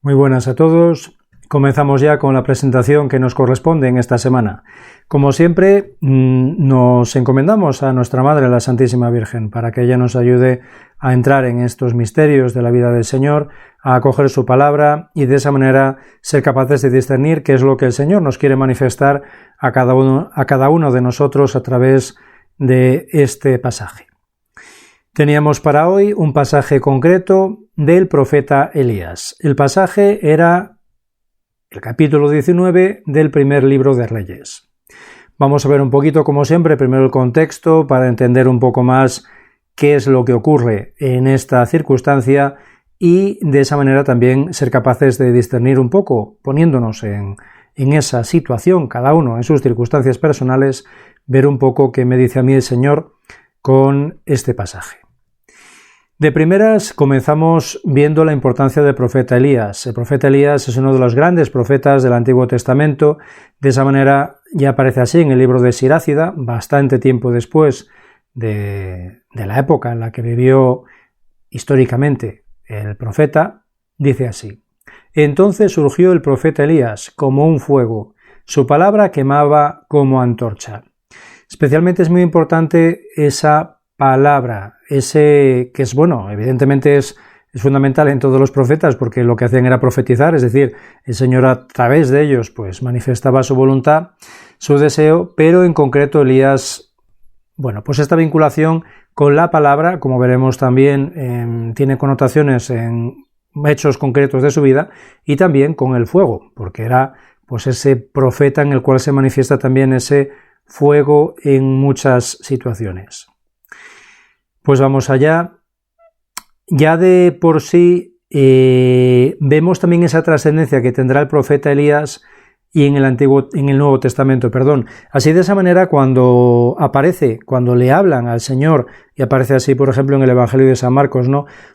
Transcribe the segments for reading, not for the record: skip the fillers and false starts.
Muy buenas a todos. Comenzamos ya con la presentación que nos corresponde en esta semana. Como siempre, nos encomendamos a nuestra Madre, la Santísima Virgen, para que ella nos ayude a entrar en estos misterios de la vida del Señor, a acoger su palabra y de esa manera ser capaces de discernir qué es lo que el Señor nos quiere manifestar a cada uno de nosotros a través de este pasaje. Teníamos para hoy un pasaje concreto del profeta Elías. El pasaje era el capítulo 19 del primer libro de Reyes. Vamos a ver un poquito, como siempre, primero el contexto para entender un poco más qué es lo que ocurre en esta circunstancia y de esa manera también ser capaces de discernir un poco, poniéndonos en esa situación, cada uno en sus circunstancias personales, ver un poco qué me dice a mí el Señor con este pasaje. De primeras comenzamos viendo la importancia del profeta Elías. El profeta Elías es uno de los grandes profetas del Antiguo Testamento. De esa manera ya aparece así en el libro de Sirácida, bastante tiempo después de la época en la que vivió históricamente el profeta. Dice así: Entonces surgió el profeta Elías como un fuego, su palabra quemaba como antorcha. Especialmente es muy importante esa palabra, ese que es bueno, evidentemente es fundamental en todos los profetas porque lo que hacían era profetizar, es decir, el Señor a través de ellos pues manifestaba su voluntad, su deseo, pero en concreto Elías, pues esta vinculación con la palabra, como veremos también, tiene connotaciones en hechos concretos de su vida y también con el fuego, porque era pues ese profeta en el cual se manifiesta también ese fuego en muchas situaciones. Pues vamos allá. Ya de por sí vemos también esa trascendencia que tendrá el profeta Elías y en el Nuevo Testamento, Así de esa manera cuando le hablan al Señor, y aparece así por ejemplo en el Evangelio de San Marcos,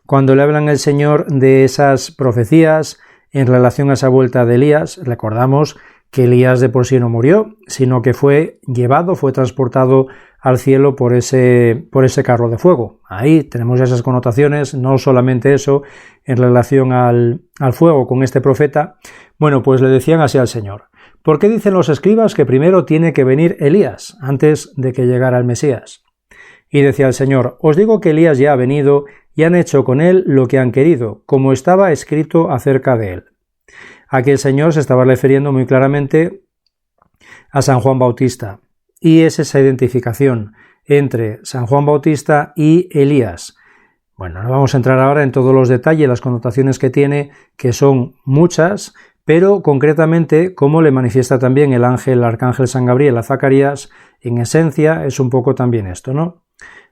cuando le hablan al Señor de esas profecías en relación a esa vuelta de Elías, recordamos que Elías de por sí no murió, sino que fue transportado al cielo por ese carro de fuego. Ahí tenemos esas connotaciones, no solamente eso, en relación al fuego con este profeta. Pues le decían así al Señor: ¿por qué dicen los escribas que primero tiene que venir Elías, antes de que llegara el Mesías? Y decía el Señor: os digo que Elías ya ha venido y han hecho con él lo que han querido, como estaba escrito acerca de él. Aquí el Señor se estaba refiriendo muy claramente a San Juan Bautista, y es esa identificación entre San Juan Bautista y Elías. No vamos a entrar ahora en todos los detalles, las connotaciones que tiene, que son muchas, pero concretamente cómo le manifiesta también el arcángel San Gabriel a Zacarías, en esencia es un poco también esto,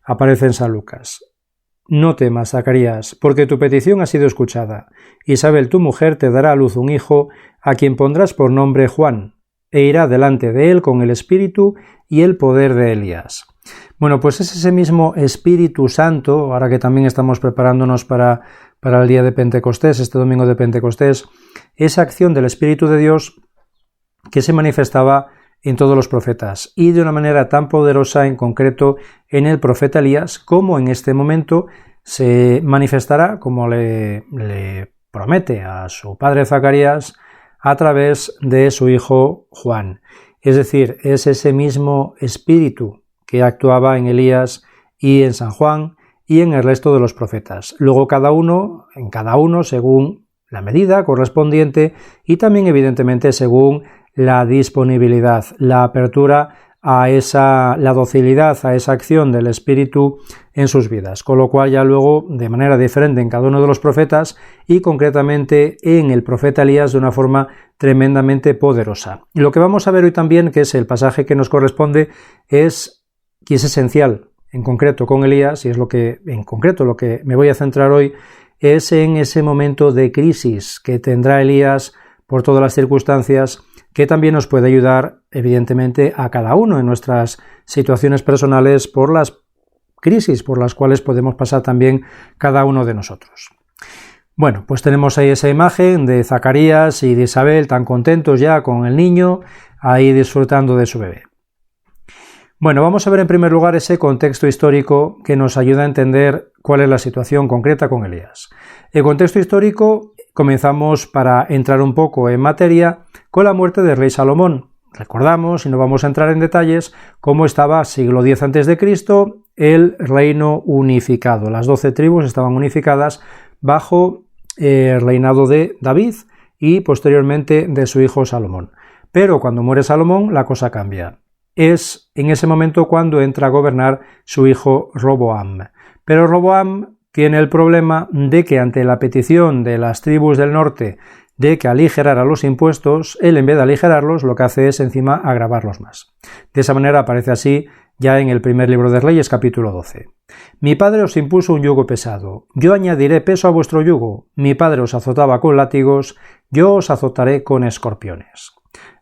Aparece en San Lucas. No temas, Zacarías, porque tu petición ha sido escuchada. Isabel, tu mujer, te dará a luz un hijo, a quien pondrás por nombre Juan, e irá delante de él con el espíritu y el poder de Elías. Pues es ese mismo Espíritu Santo, ahora que también estamos preparándonos para el día de Pentecostés, este domingo de Pentecostés, esa acción del Espíritu de Dios que se manifestaba en todos los profetas y de una manera tan poderosa en concreto en el profeta Elías, como en este momento se manifestará, como le promete a su padre Zacarías, a través de su hijo Juan. Es decir, es ese mismo espíritu que actuaba en Elías y en San Juan y en el resto de los profetas. Luego cada uno según la medida correspondiente y también evidentemente según la disponibilidad, la apertura la docilidad a esa acción del Espíritu en sus vidas, con lo cual ya luego de manera diferente en cada uno de los profetas y concretamente en el profeta Elías de una forma tremendamente poderosa. Y lo que vamos a ver hoy también, que es el pasaje que nos corresponde, que es esencial en concreto con Elías, y es lo que me voy a centrar hoy, es en ese momento de crisis que tendrá Elías por todas las circunstancias, que también nos puede ayudar, evidentemente, a cada uno en nuestras situaciones personales por las crisis por las cuales podemos pasar también cada uno de nosotros. Pues tenemos ahí esa imagen de Zacarías y de Isabel tan contentos ya con el niño, ahí disfrutando de su bebé. Vamos a ver en primer lugar ese contexto histórico que nos ayuda a entender cuál es la situación concreta con Elías. El contexto histórico comenzamos, para entrar un poco en materia, con la muerte del rey Salomón. Recordamos, y no vamos a entrar en detalles, cómo estaba siglo X a.C. el reino unificado. Las 12 tribus estaban unificadas bajo el reinado de David y posteriormente de su hijo Salomón. Pero cuando muere Salomón, la cosa cambia. Es en ese momento cuando entra a gobernar su hijo Roboam. Pero Roboam tiene el problema de que ante la petición de las tribus del norte de que aligerara los impuestos, él en vez de aligerarlos lo que hace es encima agravarlos más. De esa manera aparece así ya en el primer libro de Reyes, capítulo 12. Mi padre os impuso un yugo pesado, yo añadiré peso a vuestro yugo, mi padre os azotaba con látigos, yo os azotaré con escorpiones.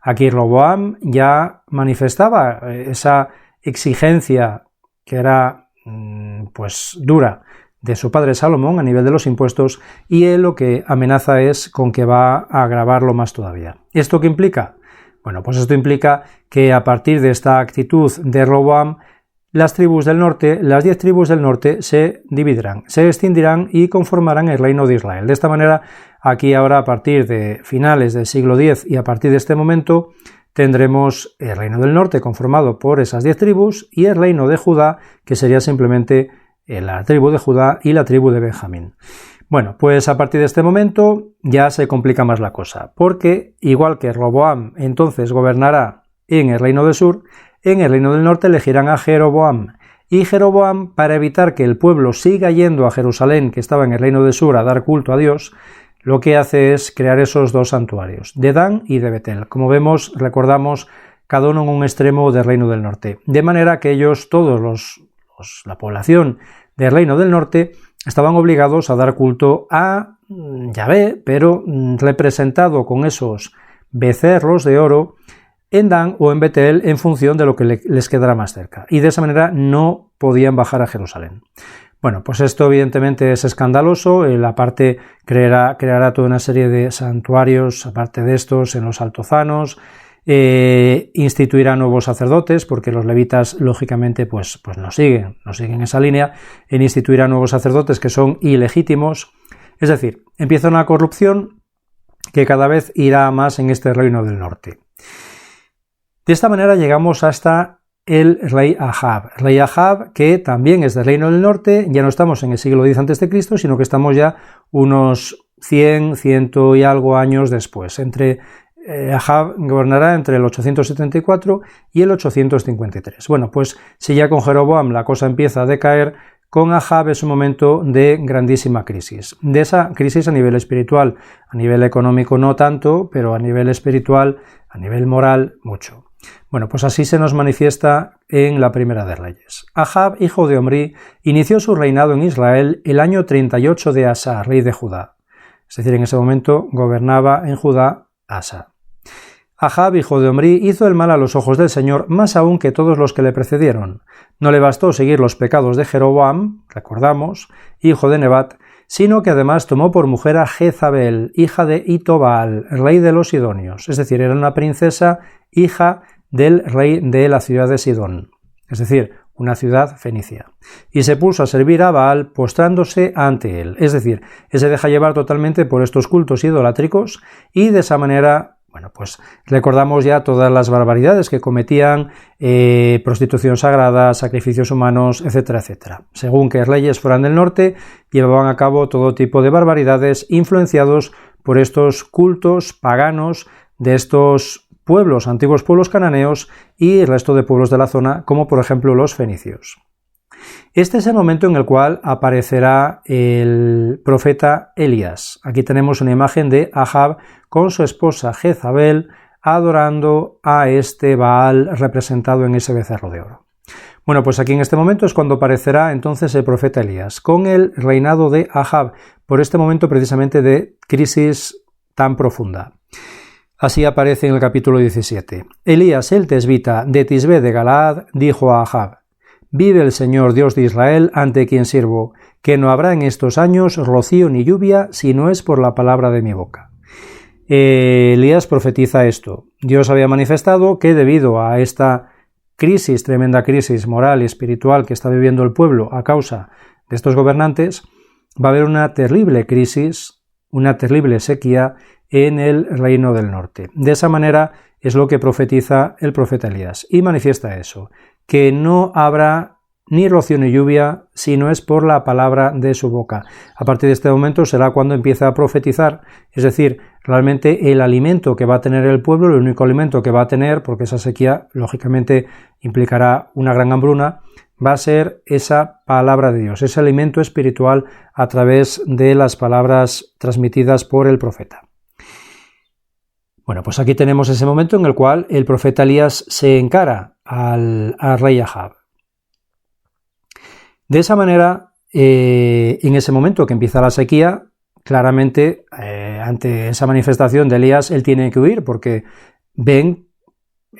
Aquí Roboam ya manifestaba esa exigencia que era pues dura de su padre Salomón a nivel de los impuestos, y él lo que amenaza es con que va a agravarlo más todavía. ¿Esto qué implica? Bueno, pues esto implica que a partir de esta actitud de Roboam, las 10 tribus del norte se dividirán, se extinguirán y conformarán el reino de Israel. De esta manera, aquí ahora a partir de finales del siglo X y a partir de este momento, tendremos el reino del norte conformado por esas 10 tribus y el reino de Judá, que sería simplemente la tribu de Judá y la tribu de Benjamín. Bueno, pues a partir de este momento ya se complica más la cosa, porque igual que Roboam entonces gobernará en el reino del sur, en el reino del norte elegirán a Jeroboam. Y Jeroboam, para evitar que el pueblo siga yendo a Jerusalén, que estaba en el reino del sur, a dar culto a Dios, lo que hace es crear esos dos santuarios, de Dan y de Betel. Como vemos, recordamos, cada uno en un extremo del reino del norte. De manera que ellos, la población del reino del norte, estaban obligados a dar culto a Yahvé, pero representado con esos becerros de oro en Dan o en Betel en función de lo que les quedara más cerca. Y de esa manera no podían bajar a Jerusalén. Bueno, pues esto evidentemente es escandaloso. Aparte creará toda una serie de santuarios, aparte de estos, en los altozanos. Instituirá nuevos sacerdotes, porque los levitas lógicamente pues no siguen esa línea, instituirá nuevos sacerdotes que son ilegítimos, es decir, empieza una corrupción que cada vez irá más en este reino del norte. De esta manera llegamos hasta el rey Ahab, que también es del reino del norte. Ya no estamos en el siglo X a.C., sino que estamos ya unos 100 y algo años después. Ahab gobernará entre el 874 y el 853. Bueno, pues si ya con Jeroboam la cosa empieza a decaer, con Ahab es un momento de grandísima crisis. De esa crisis a nivel espiritual, a nivel económico no tanto, pero a nivel espiritual, a nivel moral, mucho. Bueno, pues así se nos manifiesta en la Primera de Reyes. Ahab, hijo de Omri, inició su reinado en Israel el año 38 de Asa, rey de Judá. Es decir, en ese momento gobernaba en Judá Asa. Ahab, hijo de Omri, hizo el mal a los ojos del Señor, más aún que todos los que le precedieron. No le bastó seguir los pecados de Jeroboam, recordamos, hijo de Nebat, sino que además tomó por mujer a Jezabel, hija de Itobal, rey de los Sidonios, es decir, era una princesa hija del rey de la ciudad de Sidón, es decir, una ciudad fenicia, y se puso a servir a Baal postrándose ante él, es decir, él se deja llevar totalmente por estos cultos idolátricos y de esa manera, bueno, pues recordamos ya todas las barbaridades que cometían, prostitución sagrada, sacrificios humanos, etcétera, etcétera. Según qué reyes fueran del norte, llevaban a cabo todo tipo de barbaridades influenciados por estos cultos paganos de estos pueblos, antiguos pueblos cananeos y el resto de pueblos de la zona, como por ejemplo los fenicios. Este es el momento en el cual aparecerá el profeta Elías. Aquí tenemos una imagen de Ahab con su esposa Jezabel adorando a este Baal representado en ese becerro de oro. Bueno, pues aquí en este momento es cuando aparecerá entonces el profeta Elías, con el reinado de Ahab, por este momento precisamente de crisis tan profunda. Así aparece en el capítulo 17. Elías el tesbita de Tisbé de Galaad dijo a Ahab: Vive el Señor Dios de Israel, ante quien sirvo, que no habrá en estos años rocío ni lluvia, si no es por la palabra de mi boca. Elías profetiza esto. Dios había manifestado que debido a esta crisis, tremenda crisis moral y espiritual que está viviendo el pueblo a causa de estos gobernantes, va a haber una terrible crisis una terrible sequía en el reino del norte. De esa manera es lo que profetiza el profeta Elías y manifiesta eso, que no habrá ni rocío ni lluvia si no es por la palabra de su boca. A partir de este momento será cuando empieza a profetizar, es decir, realmente el alimento que va a tener el pueblo, el único alimento que va a tener, porque esa sequía lógicamente implicará una gran hambruna, va a ser esa palabra de Dios, ese alimento espiritual a través de las palabras transmitidas por el profeta. Bueno, pues aquí tenemos ese momento en el cual el profeta Elías se encara al rey Ahab. De esa manera, en ese momento que empieza la sequía, claramente ante esa manifestación de Elías él tiene que huir porque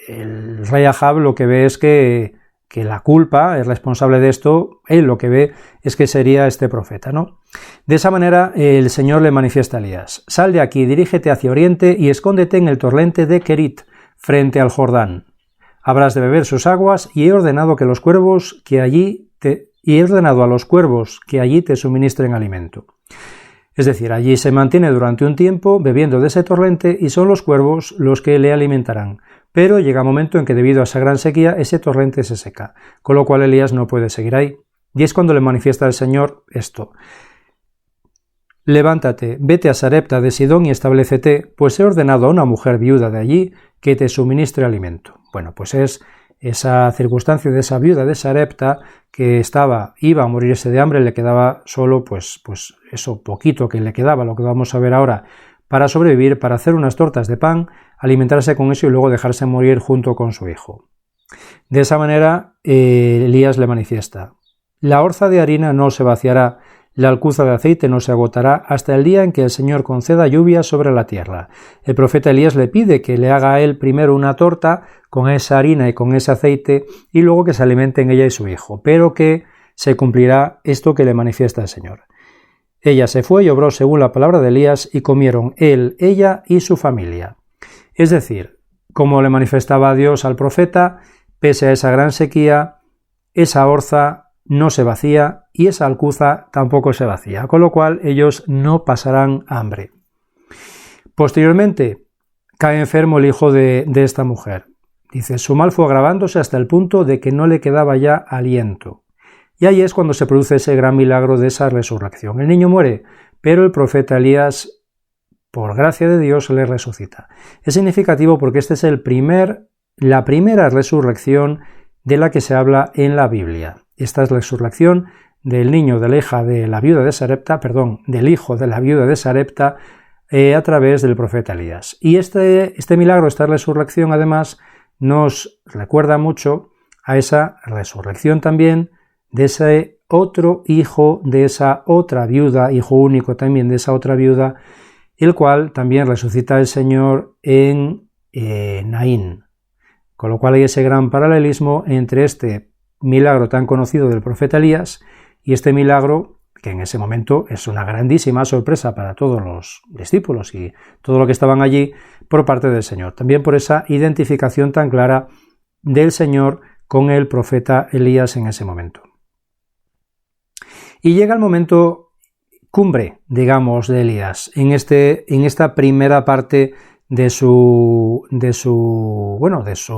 el rey Ahab lo que ve es que la culpa es responsable de esto, él lo que ve es que sería este profeta, ¿no? De esa manera el Señor le manifiesta a Elías: sal de aquí, dirígete hacia oriente y escóndete en el torrente de Kerit, frente al Jordán. Habrás de beber sus aguas y he ordenado a los cuervos que allí te suministren alimento. Es decir, allí se mantiene durante un tiempo bebiendo de ese torrente y son los cuervos los que le alimentarán. Pero llega un momento en que debido a esa gran sequía ese torrente se seca, con lo cual Elías no puede seguir ahí. Y es cuando le manifiesta el Señor esto: levántate, vete a Sarepta de Sidón y establécete, pues he ordenado a una mujer viuda de allí que te suministre alimento. Bueno, pues es esa circunstancia de esa viuda de Sarepta que iba a morirse de hambre, le quedaba solo pues eso poquito que le quedaba, lo que vamos a ver ahora, para sobrevivir, para hacer unas tortas de pan, alimentarse con eso y luego dejarse morir junto con su hijo. De esa manera Elías le manifiesta: la orza de harina no se vaciará, la alcuza de aceite no se agotará hasta el día en que el Señor conceda lluvia sobre la tierra. El profeta Elías le pide que le haga a él primero una torta con esa harina y con ese aceite y luego que se alimenten ella y su hijo, pero que se cumplirá esto que le manifiesta el Señor. Ella se fue y obró según la palabra de Elías y comieron él, ella y su familia. Es decir, como le manifestaba a Dios al profeta, pese a esa gran sequía, esa orza no se vacía y esa alcuza tampoco se vacía, con lo cual ellos no pasarán hambre. Posteriormente, cae enfermo el hijo de esta mujer. Dice: su mal fue agravándose hasta el punto de que no le quedaba ya aliento. Y ahí es cuando se produce ese gran milagro de esa resurrección. El niño muere, pero el profeta Elías, por gracia de Dios, le resucita. Es significativo porque esta es la primera resurrección de la que se habla en la Biblia. Esta es la resurrección del hijo de la viuda de Sarepta a través del profeta Elías. Y este milagro, esta resurrección, además, nos recuerda mucho a esa resurrección también de ese otro hijo de esa otra viuda, hijo único también de esa otra viuda, el cual también resucita el Señor en Naín. Con lo cual hay ese gran paralelismo entre este milagro tan conocido del profeta Elías y este milagro que en ese momento es una grandísima sorpresa para todos los discípulos y todo lo que estaban allí por parte del Señor. También por esa identificación tan clara del Señor con el profeta Elías en ese momento. Y llega el momento cumbre, digamos, de Elías, en esta primera parte de su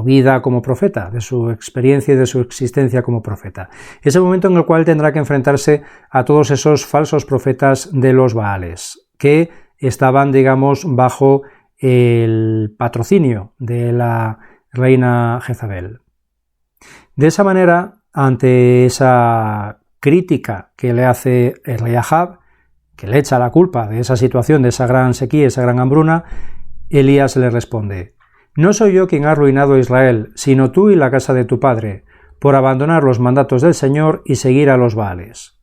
vida como profeta, de su experiencia y de su existencia como profeta. Es el momento en el cual tendrá que enfrentarse a todos esos falsos profetas de los Baales, que estaban, digamos, bajo el patrocinio de la reina Jezabel. De esa manera, ante esa crítica que le hace el rey Ahab, que le echa la culpa de esa situación, de esa gran sequía, esa gran hambruna, Elías le responde: no soy yo quien ha arruinado a Israel, sino tú y la casa de tu padre, por abandonar los mandatos del Señor y seguir a los Baales.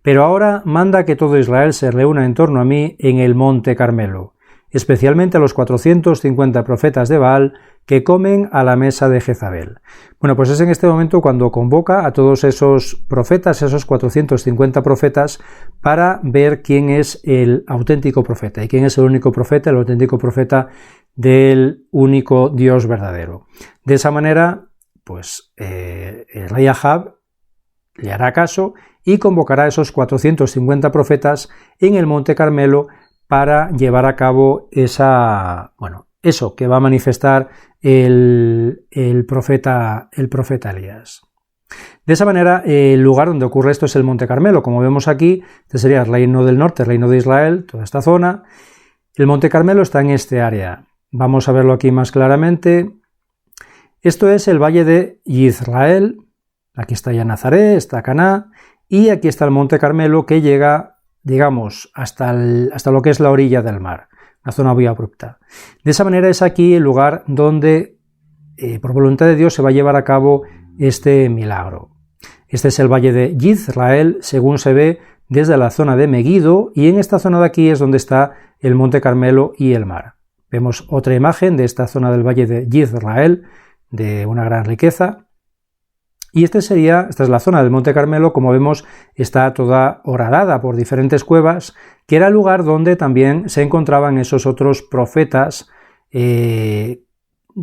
Pero ahora manda que todo Israel se reúna en torno a mí en el monte Carmelo, especialmente a los 450 profetas de Baal que comen a la mesa de Jezabel. Bueno, pues es en este momento cuando convoca a todos esos profetas, esos 450 profetas, para ver quién es el auténtico profeta y quién es el único profeta, el auténtico profeta del único Dios verdadero. De esa manera, pues el rey Ahab le hará caso y convocará a esos 450 profetas en el monte Carmelo para llevar a cabo eso que va a manifestar el profeta Elías. De esa manera, el lugar donde ocurre esto es el Monte Carmelo. Como vemos aquí, este sería el Reino del Norte, el Reino de Israel, toda esta zona. El Monte Carmelo está en este área. Vamos a verlo aquí más claramente. Esto es el Valle de Israel. Aquí está ya Nazaret, está Caná, y aquí está el Monte Carmelo que llega, digamos, hasta lo que es la orilla del mar, una zona muy abrupta. De esa manera es aquí el lugar donde, por voluntad de Dios, se va a llevar a cabo este milagro. Este es el Valle de Israel, según se ve desde la zona de Megiddo, y en esta zona de aquí es donde está el Monte Carmelo y el mar. Vemos otra imagen de esta zona del Valle de Israel, de una gran riqueza. Y esta es la zona del Monte Carmelo, como vemos, está toda horadada por diferentes cuevas, que era el lugar donde también se encontraban esos otros profetas,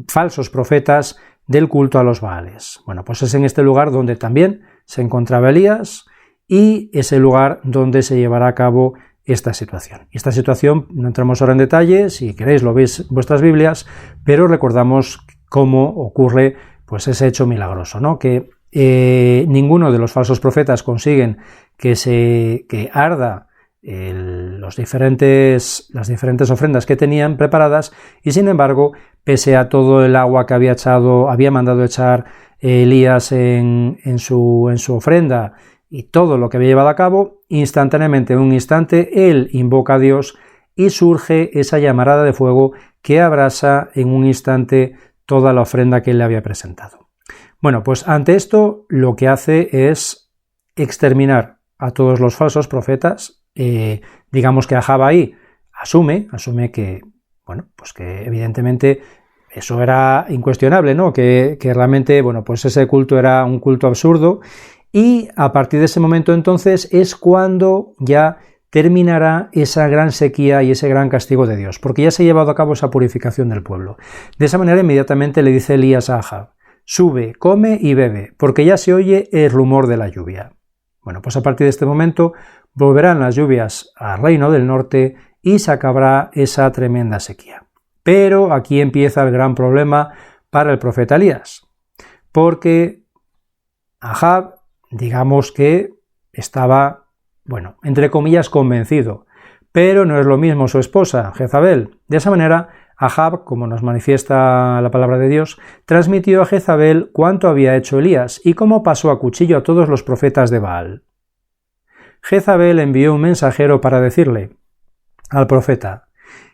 falsos profetas del culto a los Baales. Bueno, pues es en este lugar donde también se encontraba Elías y es el lugar donde se llevará a cabo esta situación. Esta situación no entramos ahora en detalle, si queréis lo veis en vuestras Biblias, pero recordamos cómo ocurre pues ese hecho milagroso, ¿no? Que ninguno de los falsos profetas consiguen que arda las diferentes ofrendas que tenían preparadas, y sin embargo, pese a todo el agua que había mandado echar Elías en su ofrenda y todo lo que había llevado a cabo, instantáneamente, en un instante, él invoca a Dios y surge esa llamarada de fuego que abrasa en un instante toda la ofrenda que él le había presentado. Bueno, pues ante esto lo que hace es exterminar a todos los falsos profetas. Digamos que Ahab ahí asume que, bueno, pues que evidentemente eso era incuestionable, ¿no? Que realmente, bueno, pues ese culto era un culto absurdo, y a partir de ese momento entonces es cuando ya terminará esa gran sequía y ese gran castigo de Dios, porque ya se ha llevado a cabo esa purificación del pueblo. De esa manera inmediatamente le dice Elías a Ahab: sube, come y bebe, porque ya se oye el rumor de la lluvia. Bueno, pues a partir de este momento volverán las lluvias al reino del norte y se acabará esa tremenda sequía. Pero aquí empieza el gran problema para el profeta Elías, porque Ahab, digamos que estaba, bueno, entre comillas, convencido, pero no es lo mismo su esposa, Jezabel. De esa manera, Ahab, como nos manifiesta la palabra de Dios, transmitió a Jezabel cuánto había hecho Elías y cómo pasó a cuchillo a todos los profetas de Baal. Jezabel envió un mensajero para decirle al profeta: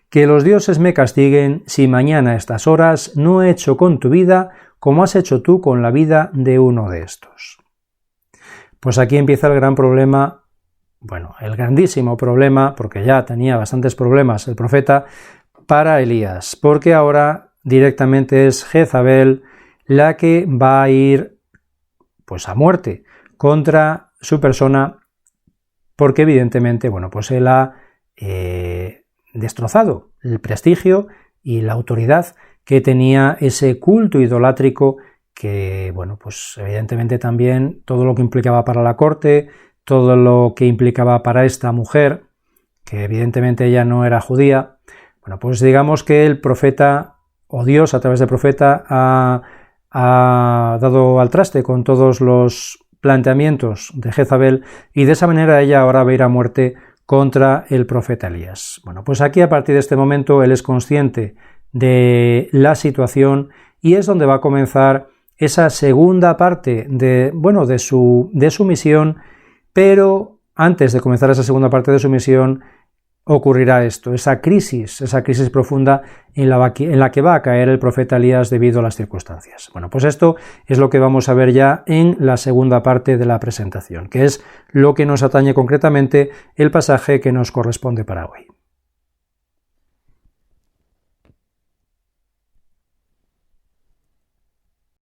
que los dioses me castiguen si mañana a estas horas no he hecho con tu vida como has hecho tú con la vida de uno de estos. Pues aquí empieza el gran problema, bueno, el grandísimo problema, porque ya tenía bastantes problemas el profeta, para Elías, porque ahora directamente es Jezabel la que va a ir pues a muerte contra su persona, porque evidentemente, bueno, pues él ha destrozado el prestigio y la autoridad que tenía ese culto idolátrico, que, bueno, pues evidentemente también todo lo que implicaba para la corte, todo lo que implicaba para esta mujer, que evidentemente ella no era judía. Bueno, pues digamos que el profeta, o Dios a través del profeta, ha dado al traste con todos los planteamientos de Jezabel, y de esa manera ella ahora va a ir a muerte contra el profeta Elías. Bueno, pues aquí a partir de este momento él es consciente de la situación y es donde va a comenzar esa segunda parte de su misión, pero antes de comenzar esa segunda parte de su misión ocurrirá esto, esa crisis profunda en la que va a caer el profeta Elías debido a las circunstancias. Bueno, pues esto es lo que vamos a ver ya en la segunda parte de la presentación, que es lo que nos atañe concretamente el pasaje que nos corresponde para hoy.